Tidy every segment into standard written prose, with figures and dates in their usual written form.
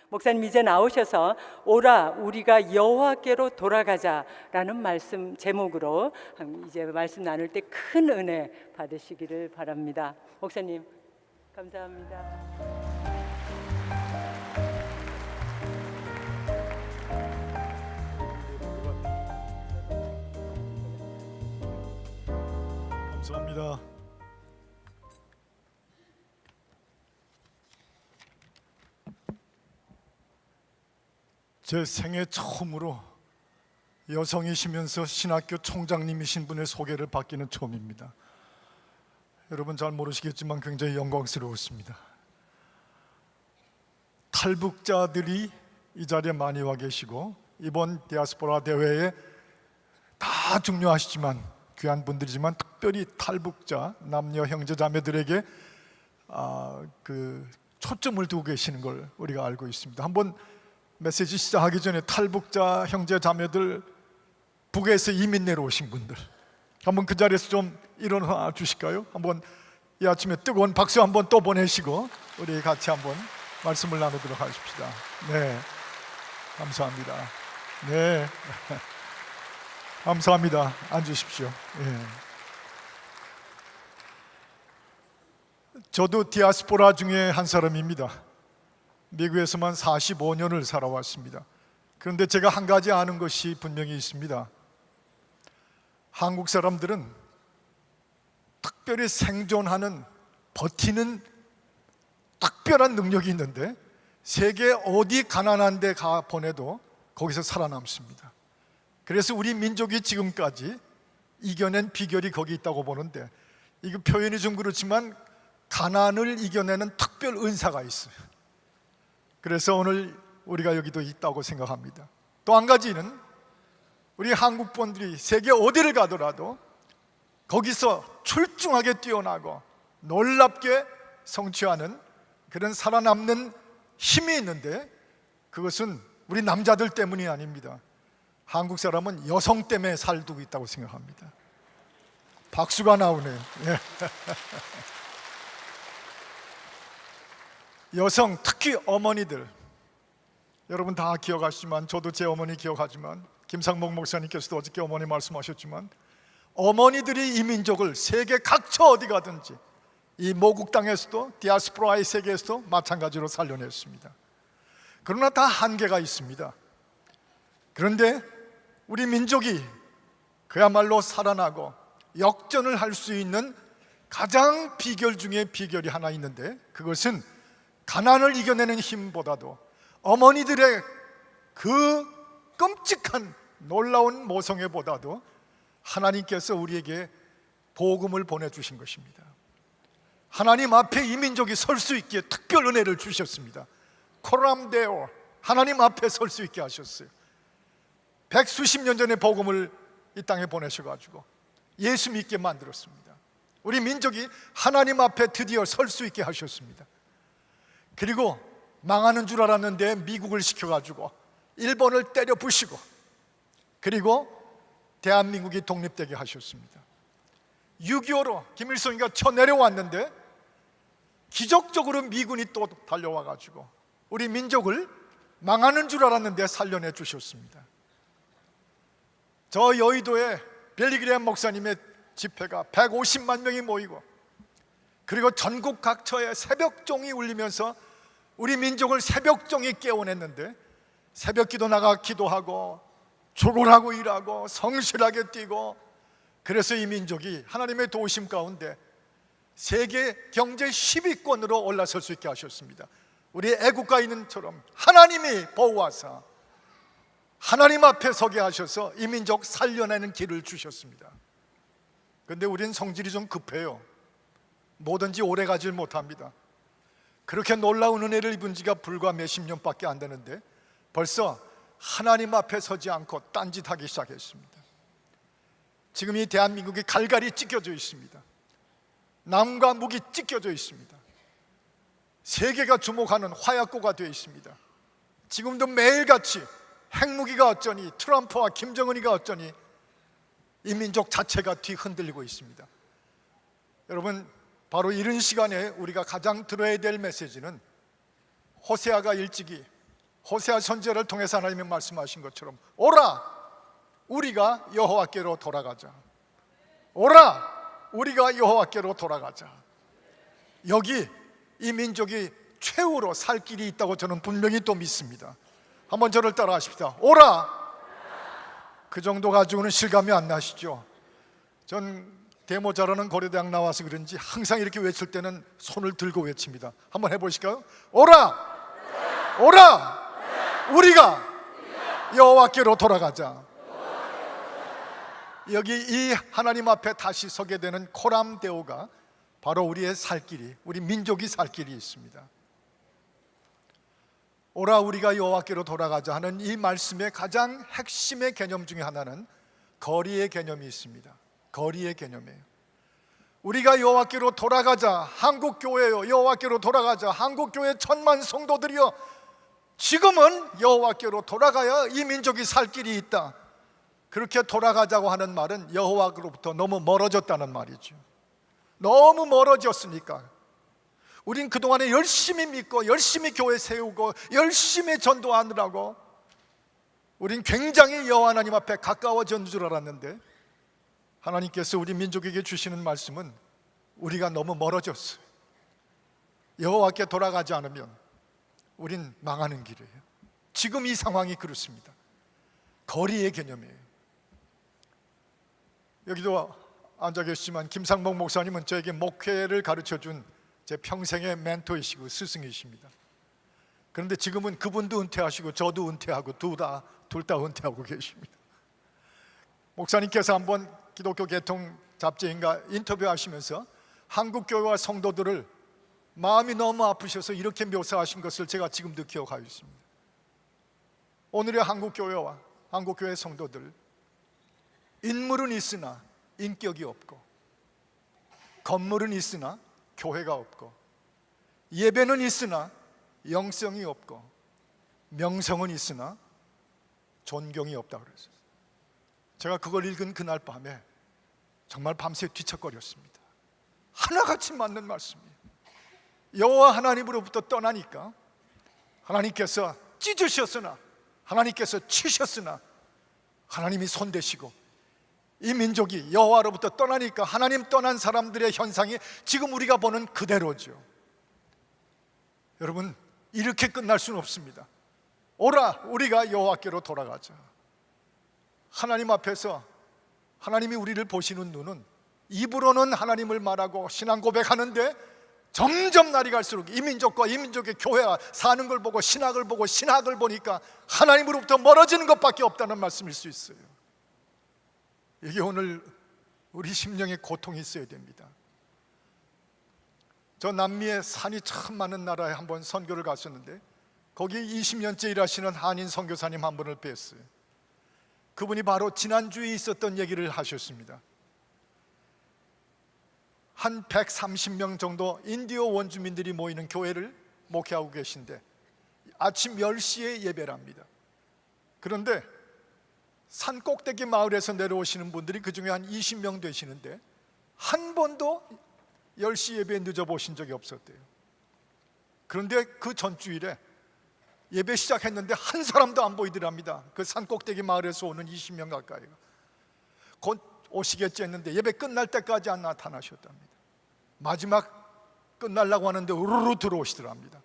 목사님 이제 나오셔서 오라 우리가 여호와께로 돌아가자라는 말씀 제목으로 이제 말씀 나눌 때 큰 은혜 받으시기를 바랍니다. 목사님 감사합니다. 감사합니다. 제 생애 처음으로 여성이시면서 신학교 총장님이신 분의 소개를 받기는 처음입니다. 여러분 잘 모르시겠지만 굉장히 영광스러웠습니다. 탈북자들이 이 자리에 많이 와 계시고 이번 디아스포라 대회에 다 중요하시지만 귀한 분들이지만 특별히 탈북자 남녀 형제 자매들에게 초점을 두고 계시는 걸 우리가 알고 있습니다. 한번 메시지 시작하기 전에 탈북자 형제 자매들, 북에서 이민 내려오신 분들 한번 그 자리에서 좀 일어나 주실까요? 한번 이 아침에 뜨거운 박수 한번 또 보내시고 우리 같이 한번 말씀을 나누도록 하십시다. 네, 감사합니다. 네, 감사합니다. 앉으십시오. 네. 저도 디아스포라 중에 한 사람입니다. 미국에서만 45년을 살아왔습니다. 그런데 제가 한 가지 아는 것이 분명히 있습니다. 한국 사람들은 특별히 생존하는, 버티는 특별한 능력이 있는데 세계 어디 가난한 데 가 보내도 거기서 살아남습니다. 그래서 우리 민족이 지금까지 이겨낸 비결이 거기 있다고 보는데, 이거 표현이 좀 그렇지만 가난을 이겨내는 특별 은사가 있어요. 그래서 오늘 우리가 여기도 있다고 생각합니다. 또 한 가지는 우리 한국 분들이 세계 어디를 가더라도 거기서 출중하게 뛰어나고 놀랍게 성취하는 그런 살아남는 힘이 있는데, 그것은 우리 남자들 때문이 아닙니다. 한국 사람은 여성 때문에 살고 있다고 생각합니다. 박수가 나오네요. 예. 여성, 특히 어머니들, 여러분 다 기억하시지만 저도 제 어머니 기억하지만 김상목 목사님께서도 어저께 어머니 말씀하셨지만 어머니들이 이 민족을 세계 각처 어디 가든지 이 모국 땅에서도 디아스포라의 세계에서도 마찬가지로 살려냈습니다. 그러나 다 한계가 있습니다. 그런데 우리 민족이 그야말로 살아나고 역전을 할 수 있는 가장 비결 중에 비결이 하나 있는데, 그것은 가난을 이겨내는 힘보다도 어머니들의 그 끔찍한 놀라운 모성애보다도 하나님께서 우리에게 복음을 보내주신 것입니다. 하나님 앞에 이 민족이 설 수 있기에 특별 은혜를 주셨습니다. 코람데오, 하나님 앞에 설 수 있게 하셨어요. 백수십 년 전에 복음을 이 땅에 보내셔가지고 예수 믿게 만들었습니다. 우리 민족이 하나님 앞에 드디어 설 수 있게 하셨습니다. 그리고 망하는 줄 알았는데 미국을 시켜가지고 일본을 때려 부시고, 그리고 대한민국이 독립되게 하셨습니다. 6.25로 김일성이가 쳐내려왔는데 기적적으로 미군이 또 달려와가지고 우리 민족을 망하는 줄 알았는데 살려내 주셨습니다. 저 여의도에 빌리그레엄 목사님의 집회가 150만 명이 모이고, 그리고 전국 각처에 새벽종이 울리면서 우리 민족을 새벽종이 깨워냈는데, 새벽기도 나가 기도하고 죽으라고 일하고 성실하게 뛰고, 그래서 이 민족이 하나님의 도우심 가운데 세계 경제 10위권으로 올라설 수 있게 하셨습니다. 우리 애국가인처럼 하나님이 보호하사 하나님 앞에 서게 하셔서 이 민족 살려내는 길을 주셨습니다. 그런데 우리는 성질이 좀 급해요. 뭐든지 오래 가질 못합니다. 그렇게 놀라운 은혜를 입은 지가 불과 몇십 년밖에 안 되는데 벌써 하나님 앞에 서지 않고 딴짓하기 시작했습니다. 지금 이 대한민국이 갈갈이 찢겨져 있습니다. 남과 북이 찢겨져 있습니다. 세계가 주목하는 화약고가 되어 있습니다. 지금도 매일같이 핵무기가 어쩌니, 트럼프와 김정은이가 어쩌니 이 민족 자체가 뒤흔들리고 있습니다. 여러분, 바로 이런 시간에 우리가 가장 들어야 될 메시지는 호세아가 일찍이 호세아 선지자를 통해서 하나님이 말씀하신 것처럼 오라 우리가 여호와께로 돌아가자. 오라 우리가 여호와께로 돌아가자. 여기 이 민족이 최후로 살 길이 있다고 저는 분명히 또 믿습니다. 한번 저를 따라 하십시다. 오라. 그 정도 가지고는 실감이 안 나시죠? 전 데모 잘하는 고려대학 나와서 그런지 항상 이렇게 외칠 때는 손을 들고 외칩니다. 한번 해보실까요? 오라! 오라! 우리가 여호와께로 돌아가자. 여기 이 하나님 앞에 다시 서게 되는 코람데오가 바로 우리의 살 길이, 우리 민족이 살 길이 있습니다. 오라 우리가 여호와께로 돌아가자 하는 이 말씀의 가장 핵심의 개념 중에 하나는 거리의 개념이 있습니다. 거리의 개념이에요. 우리가 여호와께로 돌아가자. 한국교회요, 여호와께로 돌아가자. 한국교회 천만 성도들이여, 지금은 여호와께로 돌아가야 이 민족이 살 길이 있다. 그렇게 돌아가자고 하는 말은 여호와로부터 너무 멀어졌다는 말이죠. 너무 멀어졌으니까 우린 그동안에 열심히 믿고 열심히 교회 세우고 열심히 전도하느라고 우린 굉장히 여호와 하나님 앞에 가까워진 줄 알았는데, 하나님께서 우리 민족에게 주시는 말씀은 우리가 너무 멀어졌어요. 여호와께 돌아가지 않으면 우린 망하는 길이에요. 지금 이 상황이 그렇습니다. 거리의 개념이에요. 여기도 앉아 계시지만 김상복 목사님은 저에게 목회를 가르쳐준 제 평생의 멘토이시고 스승이십니다. 그런데 지금은 그분도 은퇴하시고 저도 은퇴하고 둘 다 은퇴하고 계십니다. 목사님께서 한번 기독교 개통 잡지인가 인터뷰하시면서 한국교회와 성도들을 마음이 너무 아프셔서 이렇게 묘사하신 것을 제가 지금도 기억하고 있습니다. 오늘의 한국교회와 한국교회 성도들, 인물은 있으나 인격이 없고, 건물은 있으나 교회가 없고, 예배는 있으나 영성이 없고, 명성은 있으나 존경이 없다 그랬어요. 제가 그걸 읽은 그날 밤에 정말 밤새 뒤척거렸습니다. 하나같이 맞는 말씀이에요. 여호와 하나님으로부터 떠나니까 하나님께서 찢으셨으나, 하나님께서 치셨으나 하나님이 손대시고, 이 민족이 여호와로부터 떠나니까 하나님 떠난 사람들의 현상이 지금 우리가 보는 그대로죠. 여러분, 이렇게 끝날 수는 없습니다. 오라 우리가 여호와께로 돌아가자. 하나님 앞에서 하나님이 우리를 보시는 눈은 입으로는 하나님을 말하고 신앙 고백하는데 점점 날이 갈수록 이 민족과 이 민족의 교회가 사는 걸 보고 신학을 보고 신학을 보니까 하나님으로부터 멀어지는 것밖에 없다는 말씀일 수 있어요. 이게 오늘 우리 심령의 고통이 있어야 됩니다. 저 남미에 산이 참 많은 나라에 한번 선교를 갔었는데 거기 20년째 일하시는 한인 선교사님 한 분을 뵀어요. 그분이 바로 지난주에 있었던 얘기를 하셨습니다. 한 130명 정도 인디오 원주민들이 모이는 교회를 목회하고 계신데 아침 10시에 예배를 합니다. 그런데 산 꼭대기 마을에서 내려오시는 분들이 그중에 한 20명 되시는데 한 번도 10시 예배에 늦어보신 적이 없었대요. 그런데 그 전주일에 예배 시작했는데 한 사람도 안 보이더랍니다. 그 산 꼭대기 마을에서 오는 20명 가까이가 곧 오시겠지 했는데 예배 끝날 때까지 안 나타나셨답니다. 마지막 끝나려고 하는데 우르르 들어오시더랍니다.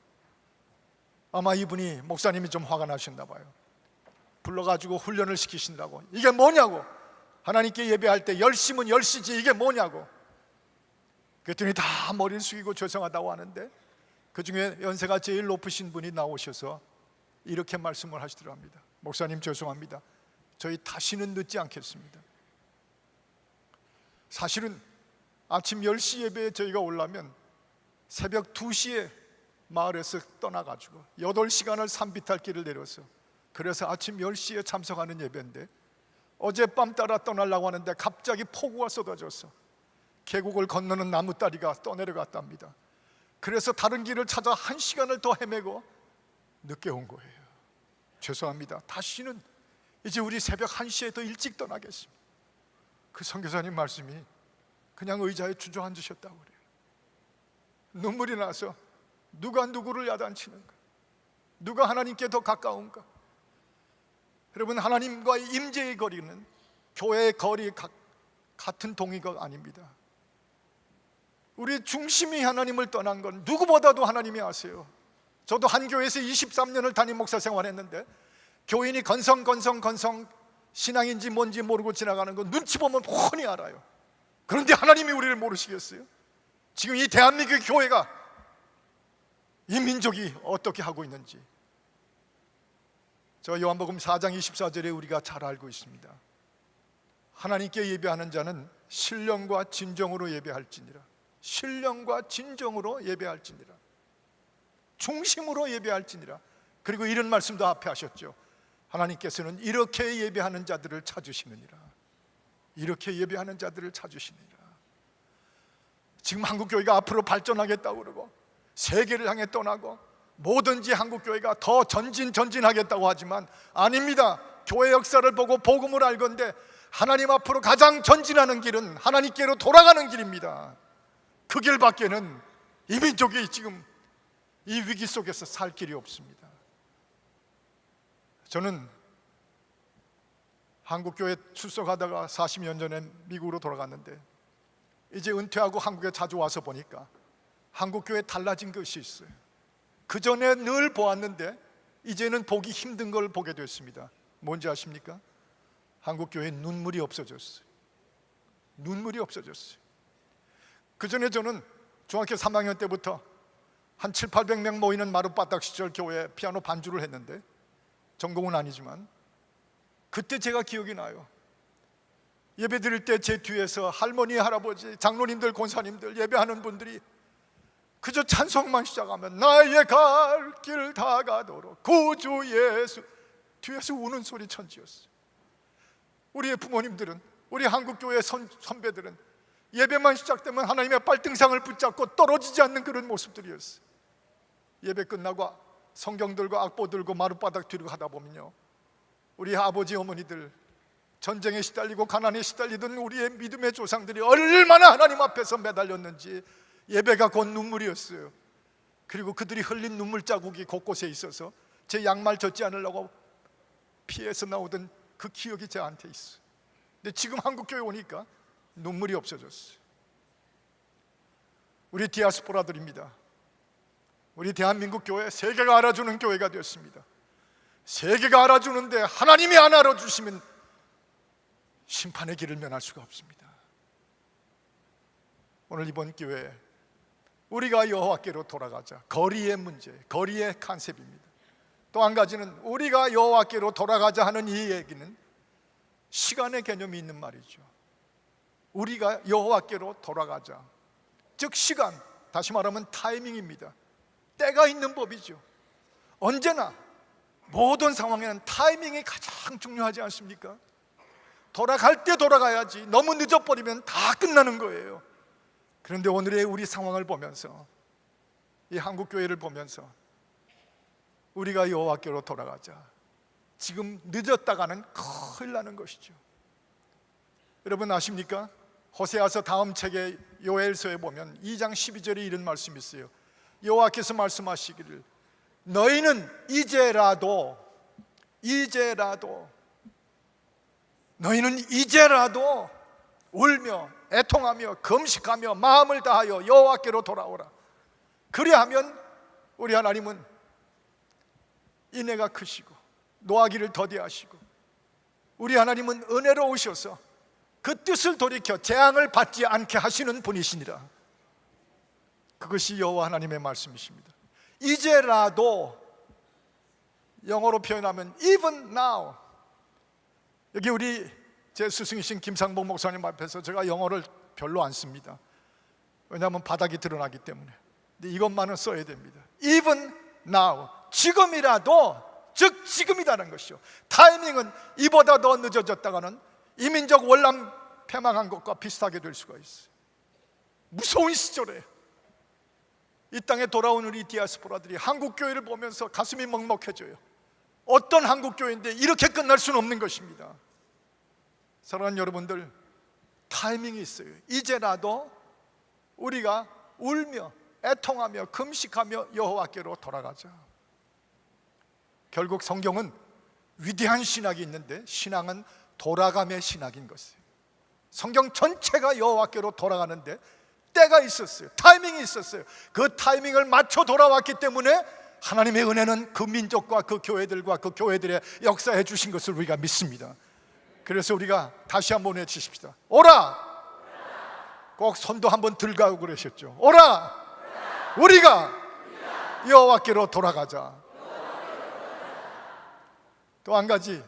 아마 이분이 목사님이 좀 화가 나셨나 봐요. 불러가지고 훈련을 시키신다고. 이게 뭐냐고. 하나님께 예배할 때 10시면 10시지 이게 뭐냐고. 그랬더니 다 머리를 숙이고 죄송하다고 하는데 그 중에 연세가 제일 높으신 분이 나오셔서 이렇게 말씀을 하시더랍니다. 목사님 죄송합니다. 저희 다시는 늦지 않겠습니다. 사실은 아침 10시 예배에 저희가 오려면 새벽 2시에 마을에서 떠나가지고 8시간을 산비탈길을 내려서 그래서 아침 10시에 참석하는 예배인데 어젯밤 따라 떠나려고 하는데 갑자기 폭우가 쏟아졌어. 계곡을 건너는 나무다리가 떠내려갔답니다. 그래서 다른 길을 찾아 1시간을 더 헤매고 늦게 온 거예요. 죄송합니다. 다시는 이제 우리 새벽 1시에 더 일찍 떠나겠습니다. 그 선교사님 말씀이 그냥 의자에 주저앉으셨다고 그래요. 눈물이 나서 누가 누구를 야단치는가. 누가 하나님께 더 가까운가? 여러분, 하나님과의 임재의 거리는 교회의 거리 같은 동의가 아닙니다. 우리 중심이 하나님을 떠난 건 누구보다도 하나님이 아세요. 저도 한 교회에서 23년을 담임 목사 생활했는데 교인이 건성 신앙인지 뭔지 모르고 지나가는 거 눈치 보면 훤히 알아요. 그런데 하나님이 우리를 모르시겠어요? 지금 이 대한민국 교회가 이 민족이 어떻게 하고 있는지 저 요한복음 4장 24절에 우리가 잘 알고 있습니다. 하나님께 예배하는 자는 신령과 진정으로 예배할지니라. 신령과 진정으로 예배할지니라. 중심으로 예배할지니라. 그리고 이런 말씀도 앞에 하셨죠. 하나님께서는 이렇게 예배하는 자들을 찾으시느니라. 이렇게 예배하는 자들을 찾으시느니라. 지금 한국교회가 앞으로 발전하겠다고 그러고 세계를 향해 떠나고 뭐든지 한국교회가 더 전진하겠다고 하지만 아닙니다. 교회 역사를 보고 복음을 알건대 하나님 앞으로 가장 전진하는 길은 하나님께로 돌아가는 길입니다. 그 길밖에는 이 민족이 지금 이 위기 속에서 살 길이 없습니다. 저는 한국교회 출석하다가 40년 전에 미국으로 돌아갔는데 이제 은퇴하고 한국에 자주 와서 보니까 한국교회 달라진 것이 있어요. 그 전에 늘 보았는데 이제는 보기 힘든 걸 보게 됐습니다. 뭔지 아십니까? 한국교회 눈물이 없어졌어요. 눈물이 없어졌어요. 그 전에 저는 중학교 3학년 때부터 한 700~800명 모이는 마룻바닥 시절 교회에 피아노 반주를 했는데 전공은 아니지만 그때 제가 기억이 나요. 예배 드릴 때 제 뒤에서 할머니, 할아버지, 장로님들, 권사님들, 예배하는 분들이 그저 찬송만 시작하면 나의 갈 길 다 가도록 구주 예수, 뒤에서 우는 소리 천지였어요. 우리의 부모님들은, 우리 한국교회 선배들은 예배만 시작되면 하나님의 발등상을 붙잡고 떨어지지 않는 그런 모습들이었어요. 예배 끝나고 성경 들고 악보 들고 마룻바닥 뒤로 가다 보면요, 우리 아버지 어머니들, 전쟁에 시달리고 가난에 시달리던 우리의 믿음의 조상들이 얼마나 하나님 앞에서 매달렸는지 예배가 곧 눈물이었어요. 그리고 그들이 흘린 눈물 자국이 곳곳에 있어서 제 양말 젖지 않으려고 피해서 나오던 그 기억이 저한테 있어요. 근데 지금 한국교회 오니까 눈물이 없어졌어요. 우리 디아스포라들입니다. 우리 대한민국 교회, 세계가 알아주는 교회가 되었습니다. 세계가 알아주는데 하나님이 안 알아주시면 심판의 길을 면할 수가 없습니다. 오늘 이번 기회에 우리가 여호와께로 돌아가자, 거리의 문제, 거리의 컨셉입니다. 또 한 가지는 우리가 여호와께로 돌아가자 하는 이 얘기는 시간의 개념이 있는 말이죠. 우리가 여호와께로 돌아가자, 즉 시간, 다시 말하면 타이밍입니다. 때가 있는 법이죠. 언제나 모든 상황에는 타이밍이 가장 중요하지 않습니까? 돌아갈 때 돌아가야지 너무 늦어버리면 다 끝나는 거예요. 그런데 오늘의 우리 상황을 보면서, 이 한국교회를 보면서 우리가 여호와께로 돌아가자, 지금 늦었다가는 큰일 나는 것이죠. 여러분 아십니까? 호세아서 다음 책의 요엘서에 보면 2장 12절에 이런 말씀이 있어요. 여호와께서 말씀하시기를 너희는 너희는 이제라도 울며 애통하며 금식하며 마음을 다하여 여호와께로 돌아오라. 그리하면 우리 하나님은 인애가 크시고 노하기를 더디하시고 우리 하나님은 은혜로우셔서 그 뜻을 돌이켜 재앙을 받지 않게 하시는 분이시니라. 그것이 여호와 하나님의 말씀이십니다. 이제라도, 영어로 표현하면 even now. 여기 우리 제 스승이신 김상복 목사님 앞에서 제가 영어를 별로 안 씁니다. 왜냐하면 바닥이 드러나기 때문에. 근데 이것만은 써야 됩니다. Even now, 지금이라도, 즉 지금이라는 것이요. 타이밍은 이보다 더 늦어졌다가는 이민족 월남 패망한 것과 비슷하게 될 수가 있어요. 무서운 시절에 이 땅에 돌아온 우리 디아스포라들이 한국교회를 보면서 가슴이 먹먹해져요. 어떤 한국교회인데 이렇게 끝날 수는 없는 것입니다. 사랑하는 여러분들, 타이밍이 있어요. 이제라도 우리가 울며 애통하며 금식하며 여호와께로 돌아가자. 결국 성경은 위대한 신학이 있는데 신앙은 돌아감의 신학인 것이에요. 성경 전체가 여호와께로 돌아가는데 때가 있었어요. 타이밍이 있었어요. 그 타이밍을 맞춰 돌아왔기 때문에 하나님의 은혜는 그 민족과 그 교회들과 그 교회들의 역사해 주신 것을 우리가 믿습니다. 그래서 우리가 다시 한번 외치십시다. 오라! 꼭 손도 한번 들고 그러셨죠. 오라! 우리가 여호와께로 돌아가자. 또 한 가지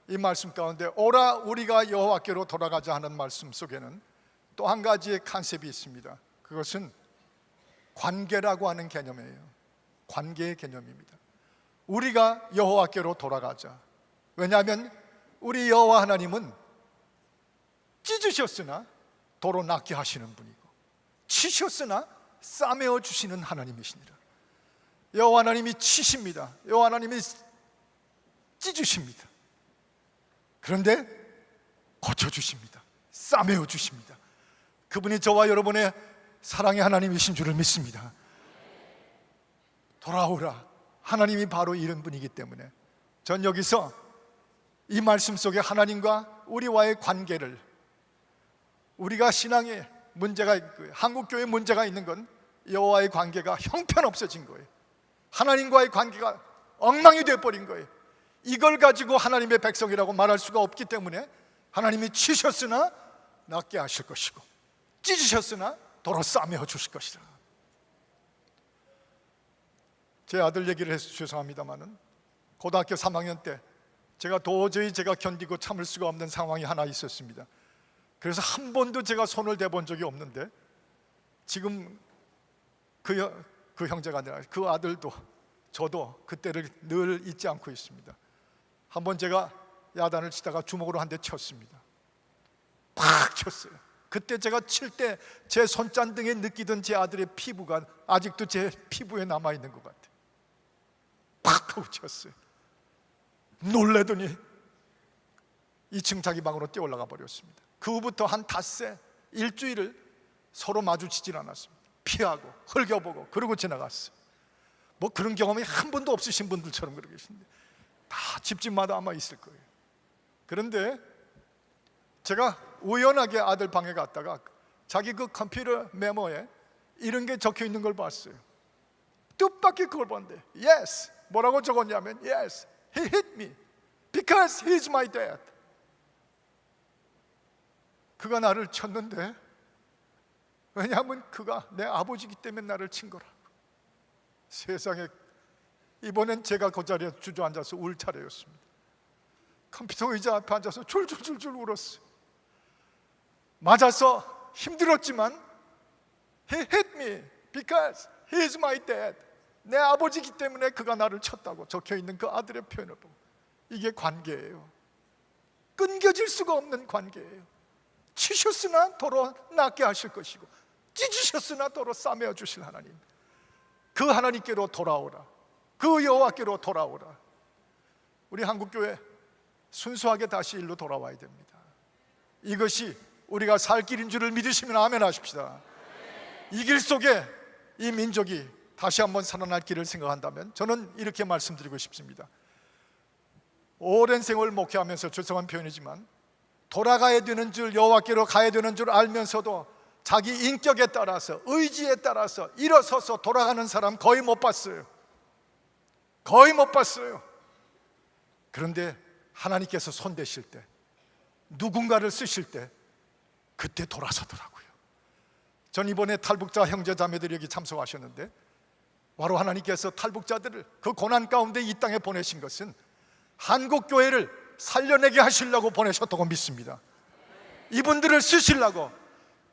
이 말씀 가운데 오라 우리가 여호와께로 돌아가자 하는 말씀 속에는 또 한 가지의 컨셉이 있습니다. 그것은 관계라고 하는 개념이에요. 관계의 개념입니다. 우리가 여호와께로 돌아가자. 왜냐하면 우리 여호와 하나님은 찢으셨으나 도로 낫게 하시는 분이고 치셨으나 싸매어 주시는 하나님이시니라. 여호와 하나님이 치십니다. 여호와 하나님이 찢으십니다. 그런데 고쳐주십니다. 싸매어 주십니다. 그분이 저와 여러분의 사랑의 하나님이신 줄을 믿습니다. 돌아오라. 하나님이 바로 이런 분이기 때문에 전 여기서 이 말씀 속에 하나님과 우리와의 관계를, 우리가 신앙에 문제가 있고요, 한국교회에 문제가 있는 건 여호와의 관계가 형편없어진 거예요. 하나님과의 관계가 엉망이 되어버린 거예요. 이걸 가지고 하나님의 백성이라고 말할 수가 없기 때문에 하나님이 치셨으나 낫게 하실 것이고 찢으셨으나 도로 싸매어 주실 것이다. 제 아들 얘기를 해서 죄송합니다마는 고등학교 3학년 때 제가 도저히 견디고 참을 수가 없는 상황이 하나 있었습니다. 그래서 한 번도 제가 손을 대본 적이 없는데 지금 그 형제가 아니라 그 아들도 저도 그때를 늘 잊지 않고 있습니다. 한번 제가 야단을 치다가 주먹으로 한 대 쳤습니다. 팍 쳤어요. 그때 제가 칠 때 제 손잔등에 느끼던 제 아들의 피부가 아직도 제 피부에 남아있는 것 같아요. 팍 하고 쳤어요. 놀래더니 2층 자기 방으로 뛰어 올라가 버렸습니다. 그 후부터 한 닷새 일주일을 서로 마주치질 않았습니다. 피하고 흘겨보고 그러고 지나갔어요. 뭐 그런 경험이 한 번도 없으신 분들처럼 그러고 계신데 다 집집마다 아마 있을 거예요. 그런데 제가 우연하게 아들 방에 갔다가 자기 그 컴퓨터 메모에 이런 게 적혀 있는 걸 봤어요. 뜻밖의 그걸 봤는데 Yes, 뭐라고 적었냐면 Yes, he hit me because he is my dad. 그가 나를 쳤는데 왜냐하면 그가 내 아버지이기 때문에 나를 친 거라고. 세상에, 이번엔 제가 그 자리에 주저앉아서 울 차례였습니다. 컴퓨터 의자 앞에 앉아서 줄줄줄줄 울었어요. 맞아서 힘들었지만 He hit me because he is my dad. 내 아버지이기 때문에 그가 나를 쳤다고 적혀있는 그 아들의 표현을 보고 이게 관계예요. 끊겨질 수가 없는 관계예요. 치셨으나 도로 낫게 하실 것이고 찢으셨으나 도로 싸매어 주실 하나님, 그 하나님께로 돌아오라. 그 여호와께로 돌아오라. 우리 한국교회 순수하게 다시 일로 돌아와야 됩니다. 이것이 우리가 살 길인 줄을 믿으시면 아멘 하십시다. 이 길 속에 이 민족이 다시 한번 살아날 길을 생각한다면 저는 이렇게 말씀드리고 싶습니다. 오랜 세월 목회하면서 죄송한 표현이지만 돌아가야 되는 줄, 여호와께로 가야 되는 줄 알면서도 자기 인격에 따라서, 의지에 따라서 일어서서 돌아가는 사람 거의 못 봤어요. 거의 못 봤어요. 그런데 하나님께서 손대실 때, 누군가를 쓰실 때 그때 돌아서더라고요. 전 이번에 탈북자 형제 자매들이 여기 참석하셨는데 바로 하나님께서 탈북자들을 그 고난 가운데 이 땅에 보내신 것은 한국교회를 살려내게 하시려고 보내셨다고 믿습니다. 이분들을 쓰시려고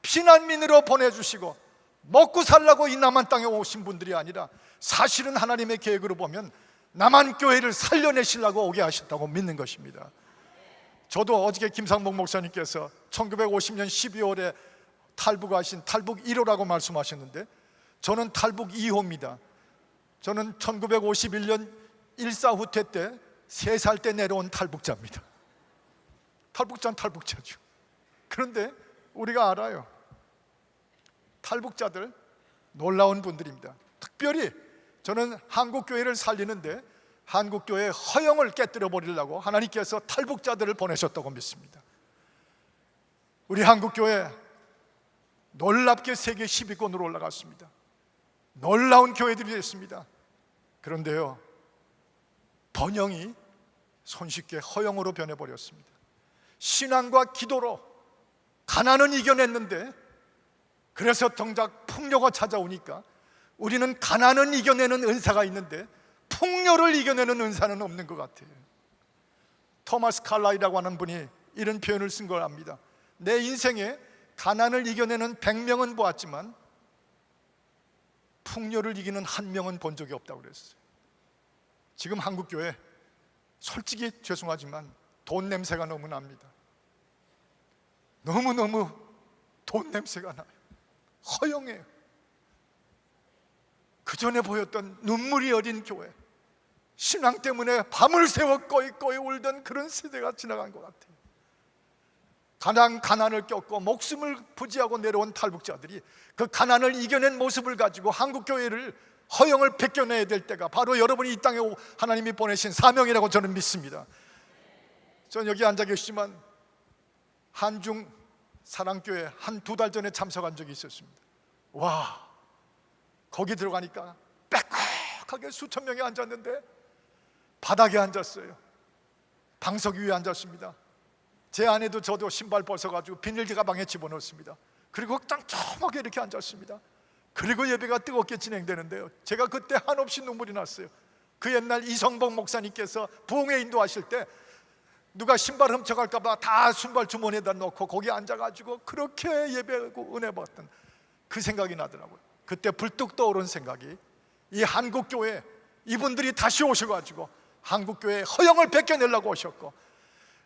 피난민으로 보내주시고 먹고 살라고 이 남한 땅에 오신 분들이 아니라 사실은 하나님의 계획으로 보면 남한교회를 살려내시려고 오게 하셨다고 믿는 것입니다. 저도 어저께 김상복 목사님께서 1950년 12월에 탈북하신 탈북 1호라고 말씀하셨는데 저는 탈북 2호입니다. 저는 1951년 일사후퇴 때 3살 때 내려온 탈북자입니다. 탈북자는 탈북자죠. 그런데 우리가 알아요. 탈북자들 놀라운 분들입니다. 특별히 저는 한국교회를 살리는데 한국교회의 허영을 깨뜨려 버리려고 하나님께서 탈북자들을 보내셨다고 믿습니다. 우리 한국교회 놀랍게 세계 10위권으로 올라갔습니다. 놀라운 교회들이 됐습니다. 그런데요, 번영이 손쉽게 허영으로 변해버렸습니다. 신앙과 기도로 가난은 이겨냈는데, 그래서 정작 풍요가 찾아오니까 우리는 가난은 이겨내는 은사가 있는데 풍요를 이겨내는 은사는 없는 것 같아요. 토마스 칼라이라고 하는 분이 이런 표현을 쓴 걸 압니다. 내 인생에 가난을 이겨내는 100명은 보았지만 풍요를 이기는 한 명은 본 적이 없다고 그랬어요. 지금 한국교회 솔직히 죄송하지만 돈 냄새가 너무 납니다. 너무너무 돈 냄새가 나요. 허영해요. 그 전에 보였던 눈물이 어린 교회, 신앙 때문에 밤을 새워 꺼이 울던 그런 세대가 지나간 것 같아요. 가난을 겪고 목숨을 부지하고 내려온 탈북자들이 그 가난을 이겨낸 모습을 가지고 한국교회를 허영을 벗겨내야 될 때가 바로 여러분이 이 땅에 하나님이 보내신 사명이라고 저는 믿습니다. 저는 여기 앉아 계시지만 한중 사랑교회 한 2달 전에 참석한 적이 있었습니다. 와, 거기 들어가니까 빽빽하게 수천 명이 앉았는데 바닥에 앉았어요. 방석 위에 앉았습니다. 제 아내도 저도 신발 벗어가지고 비닐 가방에 집어넣습니다. 그리고 짱짱하게 이렇게 앉았습니다. 그리고 예배가 뜨겁게 진행되는데요, 제가 그때 한없이 눈물이 났어요. 그 옛날 이성복 목사님께서 부흥회 인도하실 때 누가 신발 훔쳐갈까 봐 다 신발 주머니에다 넣고 거기 앉아가지고 그렇게 예배하고 은혜 받던 그 생각이 나더라고요. 그때 불뚝 떠오른 생각이, 이 한국교회 이분들이 다시 오셔가지고 한국교회 허영을 벗겨내려고 오셨고,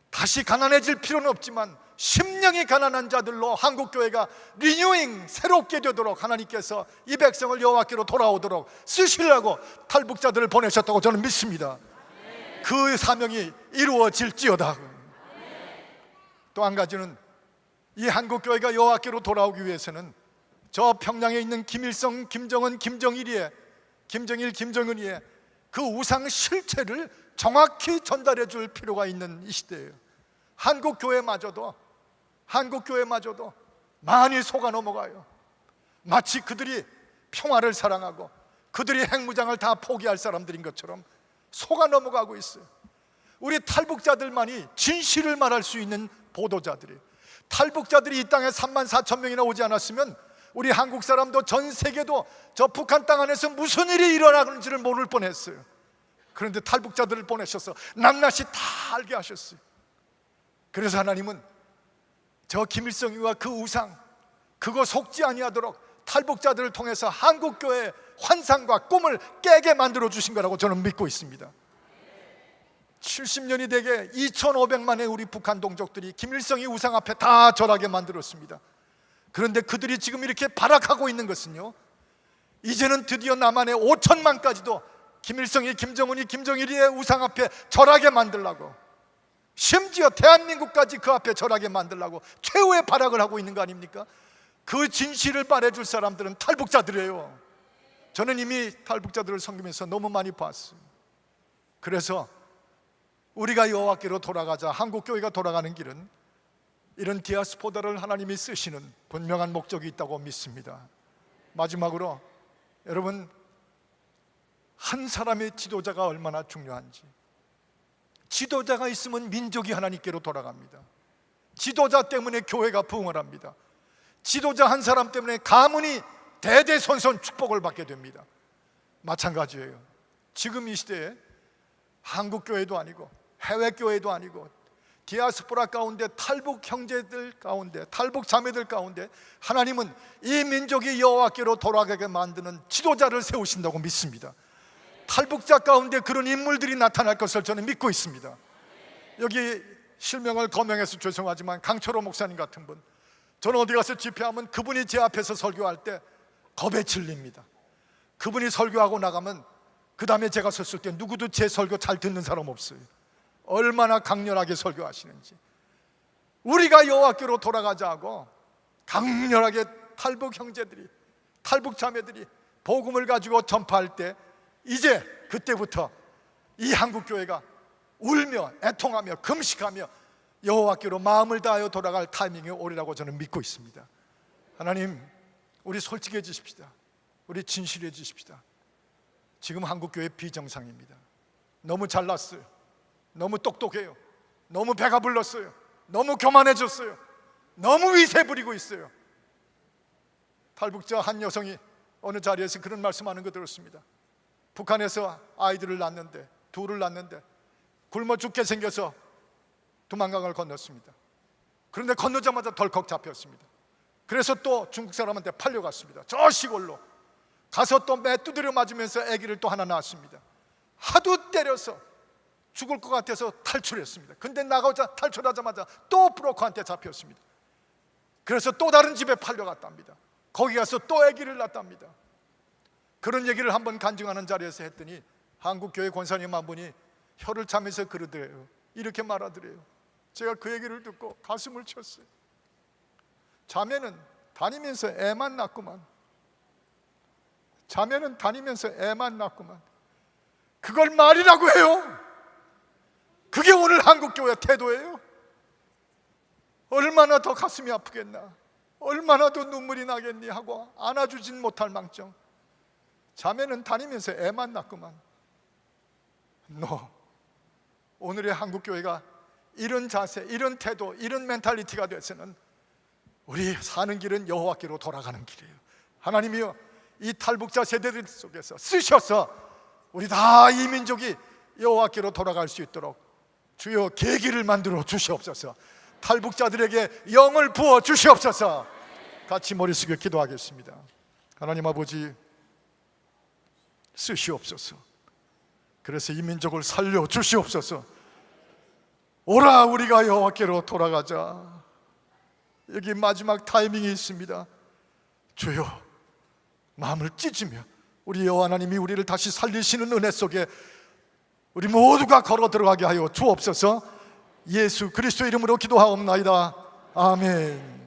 다시 가난해질 필요는 없지만 심령이 가난한 자들로 한국교회가 리뉴잉, 새롭게 되도록 하나님께서 이 백성을 여호와께로 돌아오도록 쓰시려고 탈북자들을 보내셨다고 저는 믿습니다. 그 사명이 이루어질지어다. 또 한 가지는 이 한국교회가 여호와께로 돌아오기 위해서는 저 평양에 있는 김일성, 김정은, 김정일이의 그 우상 실체를 정확히 전달해 줄 필요가 있는 이 시대예요. 한국교회마저도 많이 속아 넘어가요. 마치 그들이 평화를 사랑하고 그들이 핵무장을 다 포기할 사람들인 것처럼 속아 넘어가고 있어요. 우리 탈북자들만이 진실을 말할 수 있는 보도자들이, 탈북자들이 이 땅에 34,000명이나 오지 않았으면 우리 한국 사람도 전 세계도 저 북한 땅 안에서 무슨 일이 일어나는지를 모를 뻔했어요. 그런데 탈북자들을 보내셔서 낱낱이 다 알게 하셨어요. 그래서 하나님은 저 김일성이와 그 우상, 그거 속지 아니하도록 탈북자들을 통해서 한국교회의 환상과 꿈을 깨게 만들어 주신 거라고 저는 믿고 있습니다. 70년이 되게 2,500만의 우리 북한 동족들이 김일성이 우상 앞에 다 절하게 만들었습니다. 그런데 그들이 지금 이렇게 발악하고 있는 것은요, 이제는 드디어 남한의 5천만까지도 김일성이, 김정은이, 김정일이의 우상 앞에 절하게 만들라고, 심지어 대한민국까지 그 앞에 절하게 만들라고 최후의 발악을 하고 있는 거 아닙니까? 그 진실을 말해줄 사람들은 탈북자들이에요. 저는 이미 탈북자들을 섬기면서 너무 많이 봤어요. 그래서 우리가 여호와께로 돌아가자, 한국교회가 돌아가는 길은 이런 디아스포다를 하나님이 쓰시는 분명한 목적이 있다고 믿습니다. 마지막으로 여러분, 한 사람의 지도자가 얼마나 중요한지, 지도자가 있으면 민족이 하나님께로 돌아갑니다. 지도자 때문에 교회가 부흥을 합니다. 지도자 한 사람 때문에 가문이 대대손손 축복을 받게 됩니다. 마찬가지예요. 지금 이 시대에 한국교회도 아니고 해외교회도 아니고 디아스포라 가운데, 탈북 형제들 가운데, 탈북 자매들 가운데 하나님은 이 민족이 여호와께로 돌아가게 만드는 지도자를 세우신다고 믿습니다. 탈북자 가운데 그런 인물들이 나타날 것을 저는 믿고 있습니다. 여기 실명을 거명해서 죄송하지만 강철호 목사님 같은 분, 저는 어디 가서 집회하면 그분이 제 앞에서 설교할 때 겁에 질립니다. 그분이 설교하고 나가면 그 다음에 제가 섰을 때 누구도 제 설교 잘 듣는 사람 없어요. 얼마나 강렬하게 설교하시는지. 우리가 여호와께로 돌아가자 하고 강렬하게 탈북 형제들이, 탈북 자매들이 복음을 가지고 전파할 때, 이제 그때부터 이 한국교회가 울며 애통하며 금식하며 여호와께로 마음을 다하여 돌아갈 타이밍이 오리라고 저는 믿고 있습니다. 하나님, 우리 솔직해지십시다. 우리 진실해지십시다. 지금 한국교회 비정상입니다. 너무 잘났어요. 너무 똑똑해요. 너무 배가 불렀어요. 너무 교만해졌어요. 너무 위세 부리고 있어요. 탈북자 한 여성이 어느 자리에서 그런 말씀하는 거 들었습니다. 북한에서 아이들을 낳는데, 둘을 낳는데 굶어 죽게 생겨서 두만강을 건넜습니다. 그런데 건너자마자 덜컥 잡혔습니다. 그래서 또 중국 사람한테 팔려갔습니다. 저 시골로 가서 또 매 두드려 맞으면서 아기를 또 하나 낳았습니다. 하도 때려서 죽을 것 같아서 탈출했습니다. 근데 나가자 탈출하자마자 또 브로커한테 잡혔습니다. 그래서 또 다른 집에 팔려갔답니다. 거기 가서 또 아기를 낳았답니다. 그런 얘기를 한번 간증하는 자리에서 했더니 한국교회 권사님 한 분이 혀를 차면서 그러더래요. 이렇게 말하더래요. 제가 그 얘기를 듣고 가슴을 쳤어요. 자매는 다니면서 애만 낳구만. 자매는 다니면서 애만 낳구만. 그걸 말이라고 해요? 그게 오늘 한국교회 태도예요? 얼마나 더 가슴이 아프겠나, 얼마나 더 눈물이 나겠니 하고 안아주진 못할 망정. 자매는 다니면서 애만 낳구만. 오늘의 한국교회가 이런 자세, 이런 태도, 이런 멘탈리티가 돼서는 우리 사는 길은 여호와께로 돌아가는 길이에요. 하나님이여, 이 탈북자 세대들 속에서 쓰셔서 우리 다 이 민족이 여호와께로 돌아갈 수 있도록 주여 계기를 만들어 주시옵소서. 탈북자들에게 영을 부어 주시옵소서. 같이 머리 숙여 기도하겠습니다. 하나님 아버지, 쓰시옵소서. 그래서 이 민족을 살려 주시옵소서. 오라, 우리가 여호와께로 돌아가자. 여기 마지막 타이밍이 있습니다. 주여, 마음을 찢으며 우리 여호와 하나님이 우리를 다시 살리시는 은혜 속에 우리 모두가 걸어 들어가게 하여 주옵소서. 예수 그리스도 이름으로 기도하옵나이다. 아멘.